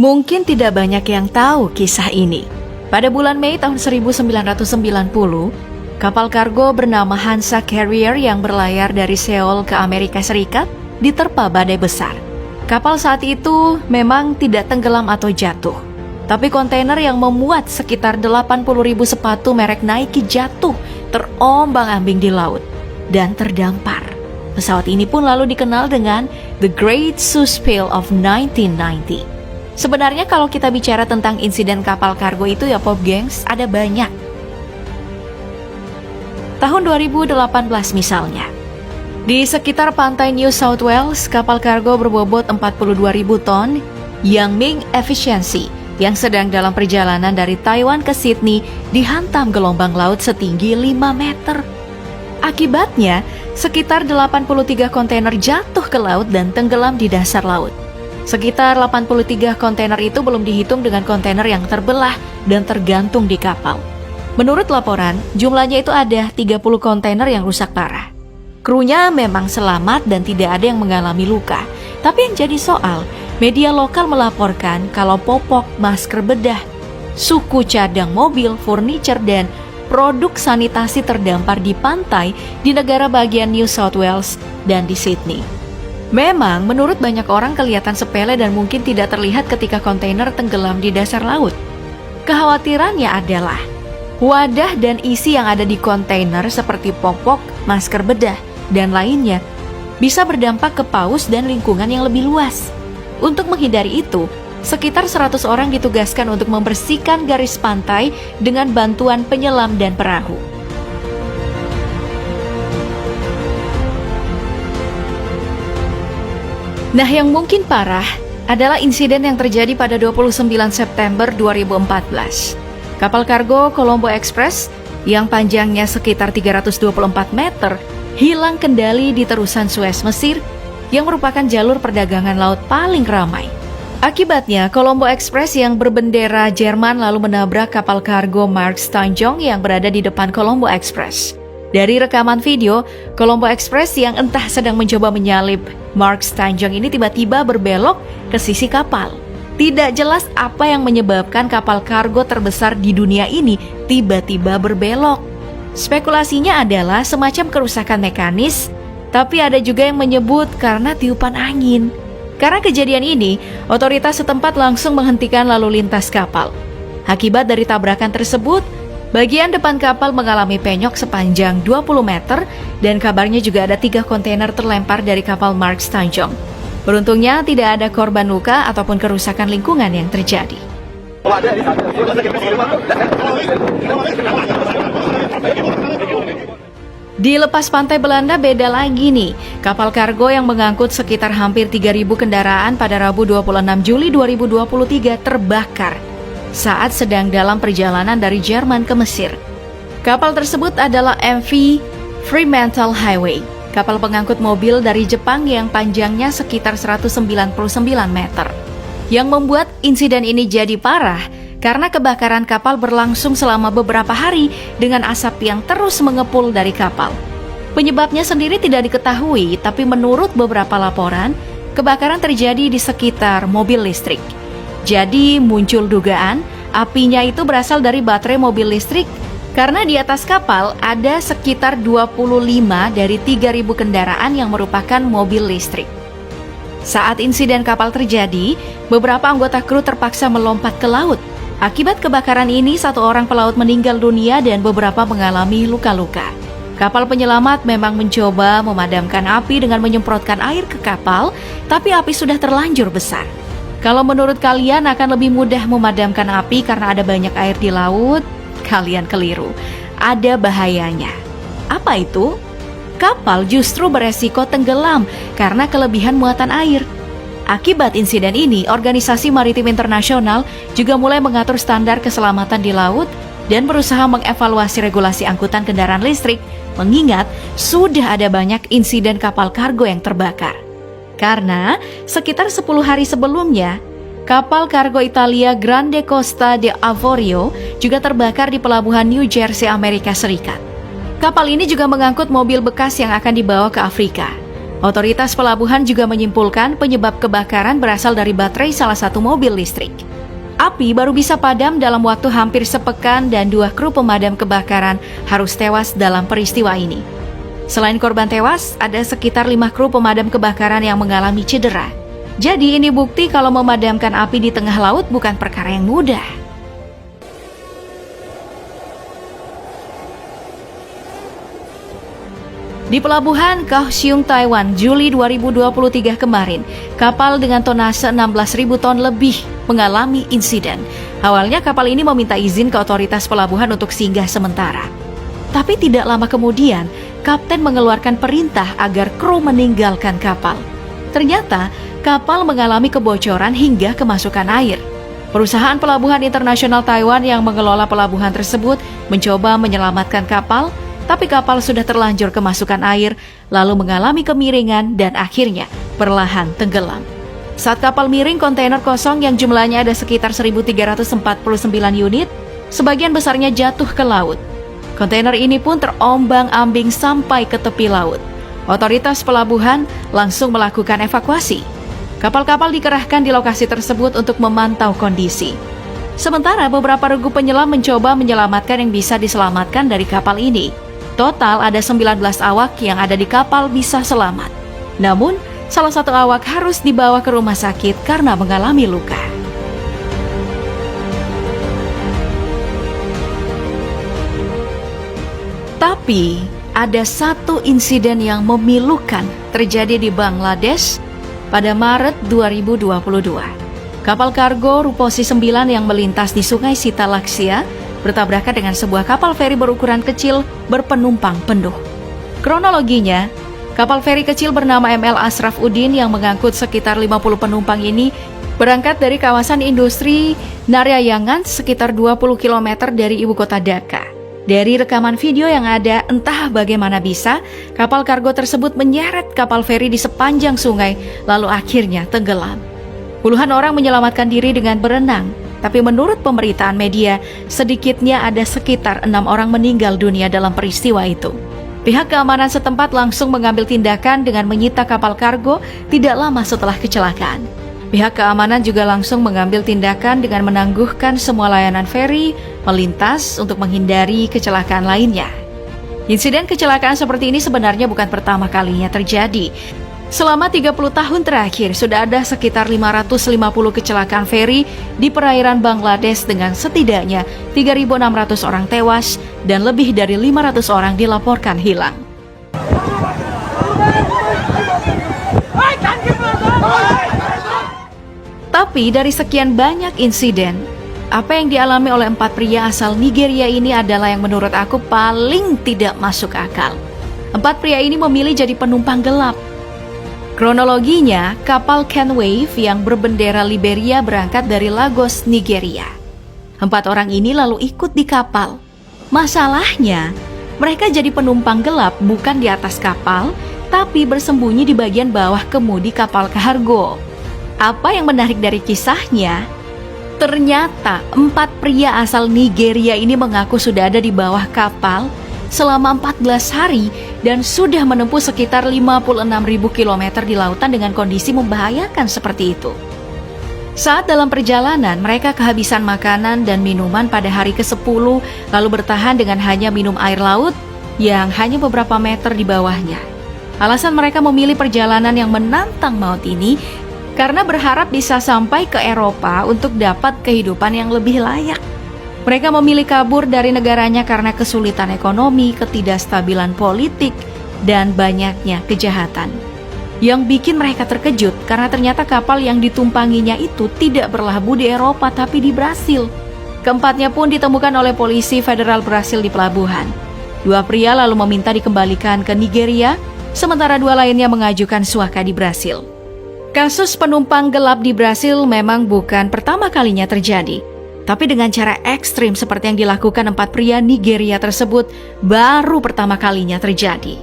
Mungkin tidak banyak yang tahu kisah ini. Pada bulan Mei tahun 1990, kapal kargo bernama Hansa Carrier yang berlayar dari Seoul ke Amerika Serikat diterpa badai besar. Kapal saat itu memang tidak tenggelam atau jatuh, tapi kontainer yang memuat sekitar 80.000 sepatu merek Nike jatuh terombang-ambing di laut dan terdampar. Pesawat ini pun lalu dikenal dengan The Great Shoe Spill of 1990. Sebenarnya kalau kita bicara tentang insiden kapal kargo itu ya Pop Gengs, ada banyak. Tahun 2018 misalnya, di sekitar pantai New South Wales, kapal kargo berbobot 42.000 ton Yangming Efficiency yang sedang dalam perjalanan dari Taiwan ke Sydney dihantam gelombang laut setinggi 5 meter. Akibatnya, sekitar 83 kontainer jatuh ke laut dan tenggelam di dasar laut. Sekitar 83 kontainer itu belum dihitung dengan kontainer yang terbelah dan tergantung di kapal. Menurut laporan, jumlahnya itu ada 30 kontainer yang rusak parah. Krunya memang selamat dan tidak ada yang mengalami luka. Tapi yang jadi soal, media lokal melaporkan kalau popok, masker bedah, suku cadang mobil, furniture, dan produk sanitasi terdampar di pantai di negara bagian New South Wales dan di Sydney. Memang menurut banyak orang kelihatan sepele dan mungkin tidak terlihat ketika kontainer tenggelam di dasar laut. Kekhawatirannya adalah wadah dan isi yang ada di kontainer seperti popok, masker bedah, dan lainnya bisa berdampak ke paus dan lingkungan yang lebih luas. Untuk menghindari itu, sekitar 100 orang ditugaskan untuk membersihkan garis pantai dengan bantuan penyelam dan perahu. Nah, yang mungkin parah adalah insiden yang terjadi pada 29 September 2014. Kapal kargo Colombo Express yang panjangnya sekitar 324 meter hilang kendali di terusan Suez, Mesir, yang merupakan jalur perdagangan laut paling ramai. Akibatnya, Colombo Express yang berbendera Jerman lalu menabrak kapal kargo Mark Stanjong yang berada di depan Colombo Express. Dari rekaman video, Colombo Express yang entah sedang mencoba menyalip Mark Stanjong ini tiba-tiba berbelok ke sisi kapal. Tidak jelas apa yang menyebabkan kapal kargo terbesar di dunia ini tiba-tiba berbelok. Spekulasinya adalah semacam kerusakan mekanis, tapi ada juga yang menyebut karena tiupan angin. Karena kejadian ini, otoritas setempat langsung menghentikan lalu lintas kapal. Akibat dari tabrakan tersebut, bagian depan kapal mengalami penyok sepanjang 20 meter dan kabarnya juga ada 3 kontainer terlempar dari kapal Mark Stanjong. Beruntungnya tidak ada korban luka ataupun kerusakan lingkungan yang terjadi. Di lepas pantai Belanda beda lagi nih. Kapal kargo yang mengangkut sekitar hampir 3.000 kendaraan pada Rabu 26 Juli 2023 terbakar saat sedang dalam perjalanan dari Jerman ke Mesir. Kapal tersebut adalah MV Fremantle Highway, kapal pengangkut mobil dari Jepang yang panjangnya sekitar 199 meter. Yang membuat insiden ini jadi parah karena kebakaran kapal berlangsung selama beberapa hari dengan asap yang terus mengepul dari kapal. Penyebabnya sendiri tidak diketahui, tapi menurut beberapa laporan, kebakaran terjadi di sekitar mobil listrik. Jadi muncul dugaan apinya itu berasal dari baterai mobil listrik karena di atas kapal ada sekitar 25 dari 3.000 kendaraan yang merupakan mobil listrik. Saat insiden kapal terjadi, beberapa anggota kru terpaksa melompat ke laut. Akibat kebakaran ini, 1 orang pelaut meninggal dunia dan beberapa mengalami luka-luka. Kapal penyelamat memang mencoba memadamkan api dengan menyemprotkan air ke kapal, tapi api sudah terlanjur besar. Kalau menurut kalian akan lebih mudah memadamkan api karena ada banyak air di laut, kalian keliru. Ada bahayanya. Apa itu? Kapal justru beresiko tenggelam karena kelebihan muatan air. Akibat insiden ini, Organisasi Maritim Internasional juga mulai mengatur standar keselamatan di laut dan berusaha mengevaluasi regulasi angkutan kendaraan listrik, mengingat sudah ada banyak insiden kapal kargo yang terbakar. Karena sekitar 10 hari sebelumnya, kapal kargo Italia Grande Costa de Avorio juga terbakar di pelabuhan New Jersey, Amerika Serikat. Kapal ini juga mengangkut mobil bekas yang akan dibawa ke Afrika. Otoritas pelabuhan juga menyimpulkan penyebab kebakaran berasal dari baterai salah satu mobil listrik. Api baru bisa padam dalam waktu hampir sepekan dan 2 kru pemadam kebakaran harus tewas dalam peristiwa ini. Selain korban tewas, ada sekitar 5 kru pemadam kebakaran yang mengalami cedera. Jadi ini bukti kalau memadamkan api di tengah laut bukan perkara yang mudah. Di pelabuhan Kaohsiung, Taiwan, Juli 2023 kemarin, kapal dengan tonase 16.000 ton lebih mengalami insiden. Awalnya kapal ini meminta izin ke otoritas pelabuhan untuk singgah sementara. Tapi tidak lama kemudian, kapten mengeluarkan perintah agar kru meninggalkan kapal. Ternyata, kapal mengalami kebocoran hingga kemasukan air. Perusahaan pelabuhan internasional Taiwan yang mengelola pelabuhan tersebut mencoba menyelamatkan kapal, tapi kapal sudah terlanjur kemasukan air, lalu mengalami kemiringan dan akhirnya perlahan tenggelam. Saat kapal miring, kontainer kosong yang jumlahnya ada sekitar 1.349 unit, sebagian besarnya jatuh ke laut. Kontainer ini pun terombang-ambing sampai ke tepi laut. Otoritas pelabuhan langsung melakukan evakuasi. Kapal-kapal dikerahkan di lokasi tersebut untuk memantau kondisi. Sementara beberapa regu penyelam mencoba menyelamatkan yang bisa diselamatkan dari kapal ini. Total ada 19 awak yang ada di kapal bisa selamat. Namun, salah satu awak harus dibawa ke rumah sakit karena mengalami luka. Tapi, ada satu insiden yang memilukan terjadi di Bangladesh pada Maret 2022. Kapal kargo Ruposi 9 yang melintas di Sungai Sitalaksya bertabrakan dengan sebuah kapal feri berukuran kecil berpenumpang penuh. Kronologinya, kapal feri kecil bernama ML Ashraf Uddin yang mengangkut sekitar 50 penumpang ini berangkat dari kawasan industri Naryayangan sekitar 20 km dari ibu kota Dhaka. Dari rekaman video yang ada, entah bagaimana bisa, kapal kargo tersebut menyeret kapal feri di sepanjang sungai, lalu akhirnya tenggelam. Puluhan orang menyelamatkan diri dengan berenang, tapi menurut pemberitaan media, sedikitnya ada sekitar 6 orang meninggal dunia dalam peristiwa itu. Pihak keamanan setempat langsung mengambil tindakan dengan menyita kapal kargo tidak lama setelah kecelakaan. Pihak keamanan juga langsung mengambil tindakan dengan menangguhkan semua layanan feri melintas untuk menghindari kecelakaan lainnya. Insiden kecelakaan seperti ini sebenarnya bukan pertama kalinya terjadi. Selama 30 tahun terakhir, sudah ada sekitar 550 kecelakaan feri di perairan Bangladesh dengan setidaknya 3.600 orang tewas dan lebih dari 500 orang dilaporkan hilang. Tapi dari sekian banyak insiden, apa yang dialami oleh 4 pria asal Nigeria ini adalah yang menurut aku paling tidak masuk akal. 4 pria ini memilih jadi penumpang gelap. Kronologinya, kapal Canwave yang berbendera Liberia berangkat dari Lagos, Nigeria. 4 orang ini lalu ikut di kapal. Masalahnya, mereka jadi penumpang gelap bukan di atas kapal, tapi bersembunyi di bagian bawah kemudi kapal kargo. Apa yang menarik dari kisahnya? Ternyata 4 pria asal Nigeria ini mengaku sudah ada di bawah kapal selama 14 hari dan sudah menempuh sekitar 56.000 km di lautan dengan kondisi membahayakan seperti itu. Saat dalam perjalanan, mereka kehabisan makanan dan minuman pada hari ke-10, lalu bertahan dengan hanya minum air laut yang hanya beberapa meter di bawahnya. Alasan mereka memilih perjalanan yang menantang maut ini karena berharap bisa sampai ke Eropa untuk dapat kehidupan yang lebih layak. Mereka memilih kabur dari negaranya karena kesulitan ekonomi, ketidakstabilan politik, dan banyaknya kejahatan. Yang bikin mereka terkejut karena ternyata kapal yang ditumpanginya itu tidak berlabuh di Eropa tapi di Brasil. Keempatnya pun ditemukan oleh polisi federal Brasil di pelabuhan. 2 pria lalu meminta dikembalikan ke Nigeria, sementara 2 lainnya mengajukan suaka di Brasil. Kasus penumpang gelap di Brasil memang bukan pertama kalinya terjadi. Tapi dengan cara ekstrim seperti yang dilakukan 4 pria Nigeria tersebut baru pertama kalinya terjadi.